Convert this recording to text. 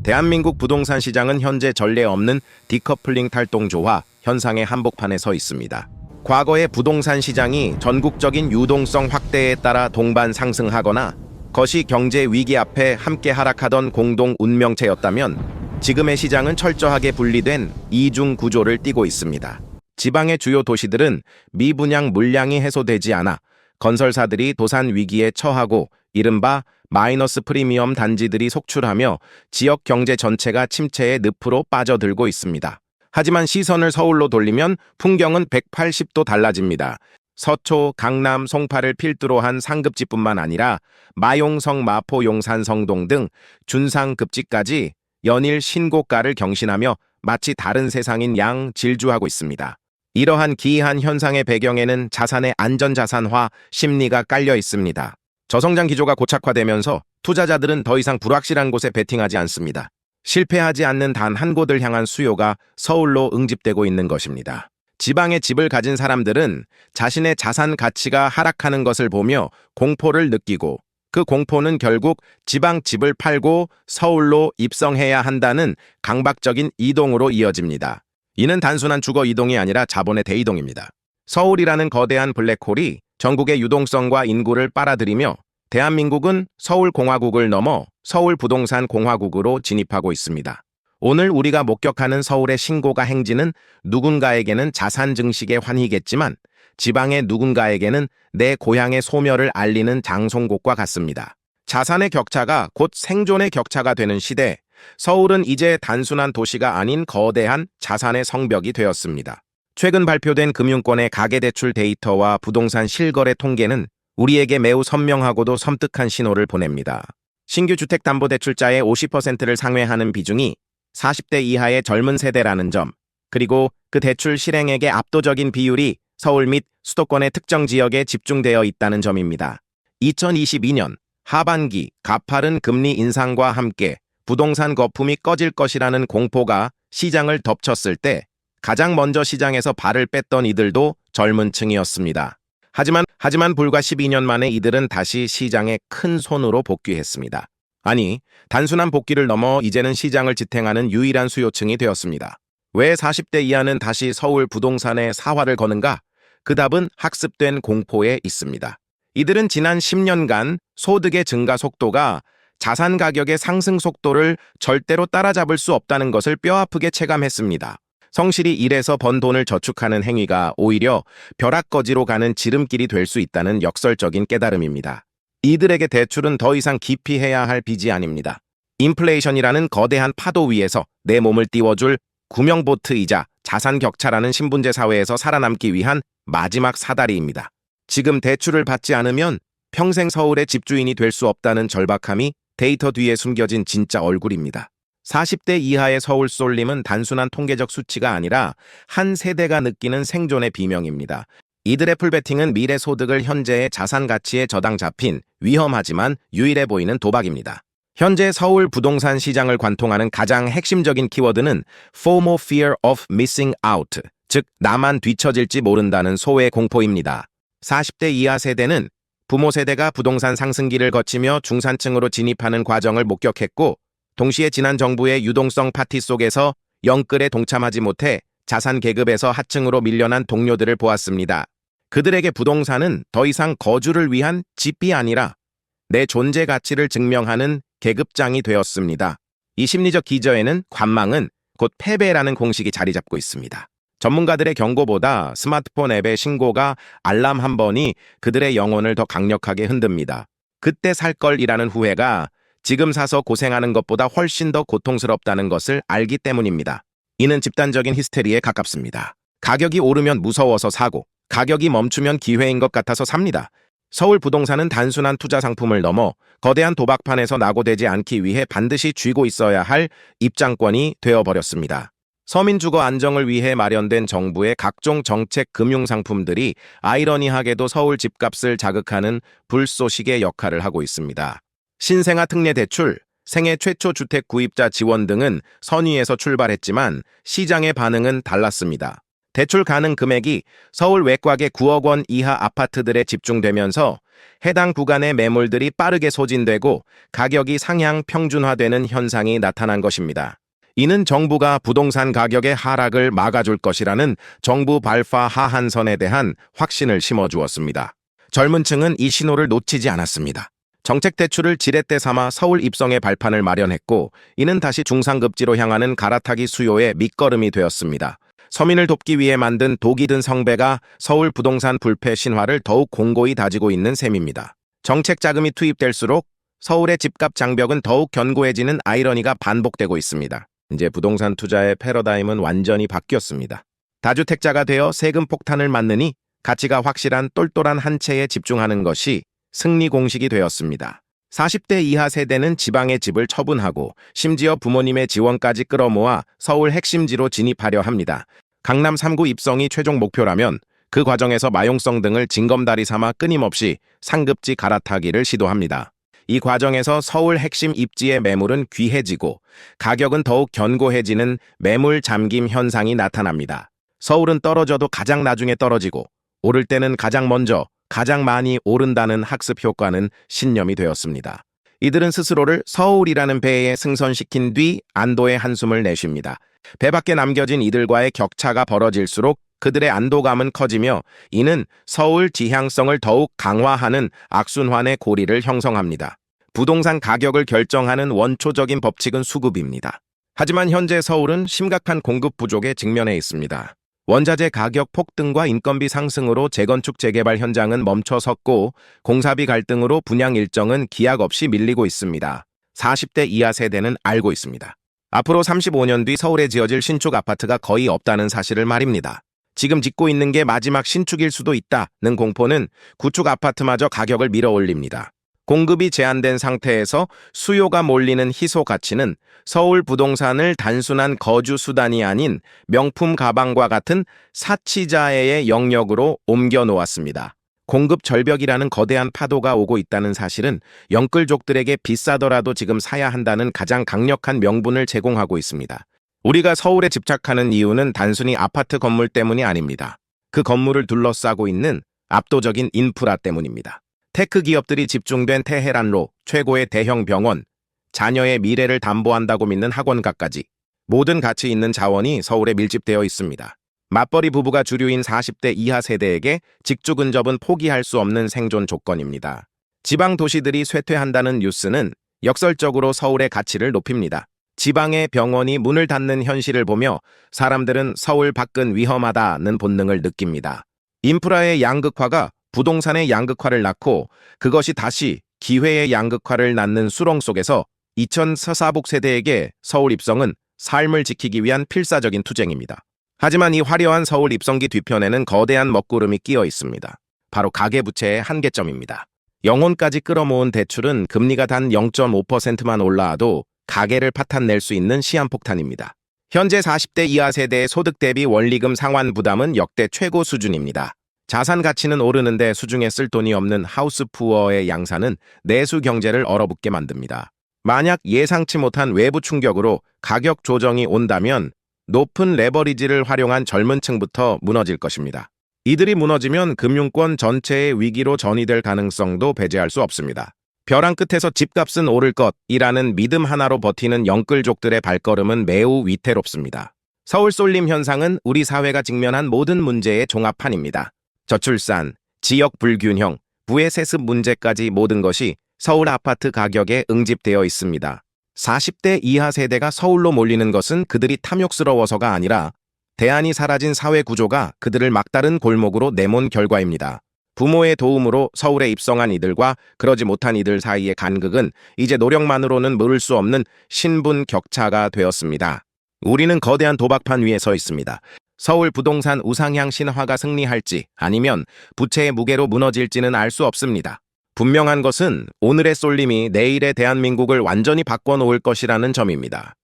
대한민국 부동산 시장은 현재 전례 없는 디커플링 탈동조화 현상의 한복판에 서 있습니다. 과거의 부동산 시장이 전국적인 유동성 확대에 따라 동반 상승하거나 거시 경제 위기 앞에 함께 하락하던 공동 운명체였다면 지금의 시장은 철저하게 분리된 이중 구조를 띠고 있습니다. 지방의 주요 도시들은 미분양 물량이 해소되지 않아 건설사들이 도산 위기에 처하고 이른바 마이너스 프리미엄 단지들이 속출하며 지역 경제 전체가 침체의 늪으로 빠져들고 있습니다. 하지만 시선을 서울로 돌리면 풍경은 180도 달라집니다. 서초, 강남, 송파를 필두로 한 상급지뿐만 아니라 마용성, 마포, 용산, 성동 등 준상급지까지 연일 신고가를 경신하며 마치 다른 세상인 양 질주하고 있습니다. 이러한 기이한 현상의 배경에는 자산의 안전자산화 심리가 깔려 있습니다. 저성장 기조가 고착화되면서 투자자들은 더 이상 불확실한 곳에 베팅하지 않습니다. 실패하지 않는 단 한 곳을 향한 수요가 서울로 응집되고 있는 것입니다. 지방에 집을 가진 사람들은 자신의 자산 가치가 하락하는 것을 보며 공포를 느끼고 그 공포는 결국 지방 집을 팔고 서울로 입성해야 한다는 강박적인 이동으로 이어집니다. 이는 단순한 주거 이동이 아니라 자본의 대이동입니다. 서울이라는 거대한 블랙홀이 전국의 유동성과 인구를 빨아들이며 대한민국은 서울공화국을 넘어 서울부동산공화국으로 진입하고 있습니다. 오늘 우리가 목격하는 서울의 신고가 행진은 누군가에게는 자산 증식의 환희겠지만 지방의 누군가에게는 내 고향의 소멸을 알리는 장송곡과 같습니다. 자산의 격차가 곧 생존의 격차가 되는 시대, 서울은 이제 단순한 도시가 아닌 거대한 자산의 성벽이 되었습니다. 최근 발표된 금융권의 가계대출 데이터와 부동산 실거래 통계는 우리에게 매우 선명하고도 섬뜩한 신호를 보냅니다. 신규 주택담보대출자의 50%를 상회하는 비중이 40대 이하의 젊은 세대라는 점, 그리고 그 대출 실행액의 압도적인 비율이 서울 및 수도권의 특정 지역에 집중되어 있다는 점입니다. 2022년 하반기 가파른 금리 인상과 함께 부동산 거품이 꺼질 것이라는 공포가 시장을 덮쳤을 때 가장 먼저 시장에서 발을 뺐던 이들도 젊은 층이었습니다. 하지만 불과 12년 만에 이들은 다시 시장의 큰 손으로 복귀했습니다. 아니, 단순한 복귀를 넘어 이제는 시장을 지탱하는 유일한 수요층이 되었습니다. 왜 40대 이하는 다시 서울 부동산에 사활을 거는가? 그 답은 학습된 공포에 있습니다. 이들은 지난 10년간 소득의 증가 속도가 자산 가격의 상승 속도를 절대로 따라잡을 수 없다는 것을 뼈아프게 체감했습니다. 성실히 일해서 번 돈을 저축하는 행위가 오히려 벼락거지로 가는 지름길이 될 수 있다는 역설적인 깨달음입니다. 이들에게 대출은 더 이상 기피해야 할 빚이 아닙니다. 인플레이션이라는 거대한 파도 위에서 내 몸을 띄워줄 구명보트이자 자산 격차라는 신분제 사회에서 살아남기 위한 마지막 사다리입니다. 지금 대출을 받지 않으면 평생 서울의 집주인이 될 수 없다는 절박함이 데이터 뒤에 숨겨진 진짜 얼굴입니다. 40대 이하의 서울 쏠림은 단순한 통계적 수치가 아니라 한 세대가 느끼는 생존의 비명입니다. 이들의 풀베팅은 미래 소득을 현재의 자산 가치에 저당 잡힌 위험하지만 유일해 보이는 도박입니다. 현재 서울 부동산 시장을 관통하는 가장 핵심적인 키워드는 FOMO Fear of Missing Out, 즉 나만 뒤처질지 모른다는 소외 공포입니다. 40대 이하 세대는 부모 세대가 부동산 상승기를 거치며 중산층으로 진입하는 과정을 목격했고 동시에 지난 정부의 유동성 파티 속에서 영끌에 동참하지 못해 자산 계급에서 하층으로 밀려난 동료들을 보았습니다. 그들에게 부동산은 더 이상 거주를 위한 집이 아니라 내 존재 가치를 증명하는 계급장이 되었습니다. 이 심리적 기저에는 관망은 곧 패배라는 공식이 자리 잡고 있습니다. 전문가들의 경고보다 스마트폰 앱의 신고가 알람 한 번이 그들의 영혼을 더 강력하게 흔듭니다. 그때 살 걸이라는 후회가 지금 사서 고생하는 것보다 훨씬 더 고통스럽다는 것을 알기 때문입니다. 이는 집단적인 히스테리에 가깝습니다. 가격이 오르면 무서워서 사고, 가격이 멈추면 기회인 것 같아서 삽니다. 서울 부동산은 단순한 투자 상품을 넘어 거대한 도박판에서 낙오되지 않기 위해 반드시 쥐고 있어야 할 입장권이 되어버렸습니다. 서민 주거 안정을 위해 마련된 정부의 각종 정책 금융상품들이 아이러니하게도 서울 집값을 자극하는 불쏘시개 역할을 하고 있습니다. 신생아 특례 대출, 생애 최초 주택 구입자 지원 등은 선의에서 출발했지만 시장의 반응은 달랐습니다. 대출 가능 금액이 서울 외곽의 9억 원 이하 아파트들에 집중되면서 해당 구간의 매물들이 빠르게 소진되고 가격이 상향 평준화되는 현상이 나타난 것입니다. 이는 정부가 부동산 가격의 하락을 막아줄 것이라는 정부 발파 하한선에 대한 확신을 심어주었습니다. 젊은 층은 이 신호를 놓치지 않았습니다. 정책 대출을 지렛대 삼아 서울 입성의 발판을 마련했고, 이는 다시 중상급지로 향하는 갈아타기 수요의 밑거름이 되었습니다. 서민을 돕기 위해 만든 독이 든 성배가 서울 부동산 불패 신화를 더욱 공고히 다지고 있는 셈입니다. 정책 자금이 투입될수록 서울의 집값 장벽은 더욱 견고해지는 아이러니가 반복되고 있습니다. 이제 부동산 투자의 패러다임은 완전히 바뀌었습니다. 다주택자가 되어 세금 폭탄을 맞느니 가치가 확실한 똘똘한 한 채에 집중하는 것이 승리 공식이 되었습니다. 40대 이하 세대는 지방의 집을 처분하고 심지어 부모님의 지원까지 끌어모아 서울 핵심지로 진입하려 합니다. 강남 3구 입성이 최종 목표라면 그 과정에서 마용성 등을 징검다리 삼아 끊임없이 상급지 갈아타기를 시도합니다. 이 과정에서 서울 핵심 입지의 매물은 귀해지고 가격은 더욱 견고해지는 매물 잠김 현상이 나타납니다. 서울은 떨어져도 가장 나중에 떨어지고 오를 때는 가장 먼저 가장 많이 오른다는 학습 효과는 신념이 되었습니다. 이들은 스스로를 서울이라는 배에 승선시킨 뒤 안도의 한숨을 내쉽니다. 배 밖에 남겨진 이들과의 격차가 벌어질수록 그들의 안도감은 커지며 이는 서울 지향성을 더욱 강화하는 악순환의 고리를 형성합니다. 부동산 가격을 결정하는 원초적인 법칙은 수급입니다. 하지만 현재 서울은 심각한 공급 부족에 직면해 있습니다. 원자재 가격 폭등과 인건비 상승으로 재건축 재개발 현장은 멈춰섰고 공사비 갈등으로 분양 일정은 기약 없이 밀리고 있습니다. 40대 이하 세대는 알고 있습니다. 앞으로 35년 뒤 서울에 지어질 신축 아파트가 거의 없다는 사실을 말입니다. 지금 짓고 있는 게 마지막 신축일 수도 있다는 공포는 구축 아파트마저 가격을 밀어올립니다. 공급이 제한된 상태에서 수요가 몰리는 희소 가치는 서울 부동산을 단순한 거주 수단이 아닌 명품 가방과 같은 사치자의 영역으로 옮겨 놓았습니다. 공급 절벽이라는 거대한 파도가 오고 있다는 사실은 영끌족들에게 비싸더라도 지금 사야 한다는 가장 강력한 명분을 제공하고 있습니다. 우리가 서울에 집착하는 이유는 단순히 아파트 건물 때문이 아닙니다. 그 건물을 둘러싸고 있는 압도적인 인프라 때문입니다. 테크 기업들이 집중된 테헤란로, 최고의 대형 병원, 자녀의 미래를 담보한다고 믿는 학원가까지 모든 가치 있는 자원이 서울에 밀집되어 있습니다. 맞벌이 부부가 주류인 40대 이하 세대에게 직주 근접은 포기할 수 없는 생존 조건입니다. 지방 도시들이 쇠퇴한다는 뉴스는 역설적으로 서울의 가치를 높입니다. 지방의 병원이 문을 닫는 현실을 보며 사람들은 서울 밖은 위험하다는 본능을 느낍니다. 인프라의 양극화가 부동산의 양극화를 낳고 그것이 다시 기회의 양극화를 낳는 수렁 속에서 2044복 세대에게 서울 입성은 삶을 지키기 위한 필사적인 투쟁입니다. 하지만 이 화려한 서울 입성기 뒤편에는 거대한 먹구름이 끼어 있습니다. 바로 가계부채의 한계점입니다. 영혼까지 끌어모은 대출은 금리가 단 0.5%만 올라와도 가계를 파탄낼 수 있는 시한폭탄입니다. 현재 40대 이하 세대의 소득 대비 원리금 상환 부담은 역대 최고 수준입니다. 자산 가치는 오르는데 수중에 쓸 돈이 없는 하우스푸어의 양산은 내수 경제를 얼어붙게 만듭니다. 만약 예상치 못한 외부 충격으로 가격 조정이 온다면 높은 레버리지를 활용한 젊은 층부터 무너질 것입니다. 이들이 무너지면 금융권 전체의 위기로 전이될 가능성도 배제할 수 없습니다. 벼랑 끝에서 집값은 오를 것이라는 믿음 하나로 버티는 영끌족들의 발걸음은 매우 위태롭습니다. 서울 쏠림 현상은 우리 사회가 직면한 모든 문제의 종합판입니다. 저출산, 지역 불균형, 부의 세습 문제까지 모든 것이 서울 아파트 가격에 응집되어 있습니다. 40대 이하 세대가 서울로 몰리는 것은 그들이 탐욕스러워서가 아니라 대안이 사라진 사회 구조가 그들을 막다른 골목으로 내몬 결과입니다. 부모의 도움으로 서울에 입성한 이들과 그러지 못한 이들 사이의 간극은 이제 노력만으로는 물을 수 없는 신분 격차가 되었습니다. 우리는 거대한 도박판 위에 서 있습니다. 서울 부동산 우상향 신화가 승리할지 아니면 부채의 무게로 무너질지는 알 수 없습니다. 분명한 것은 오늘의 쏠림이 내일의 대한민국을 완전히 바꿔놓을 것이라는 점입니다.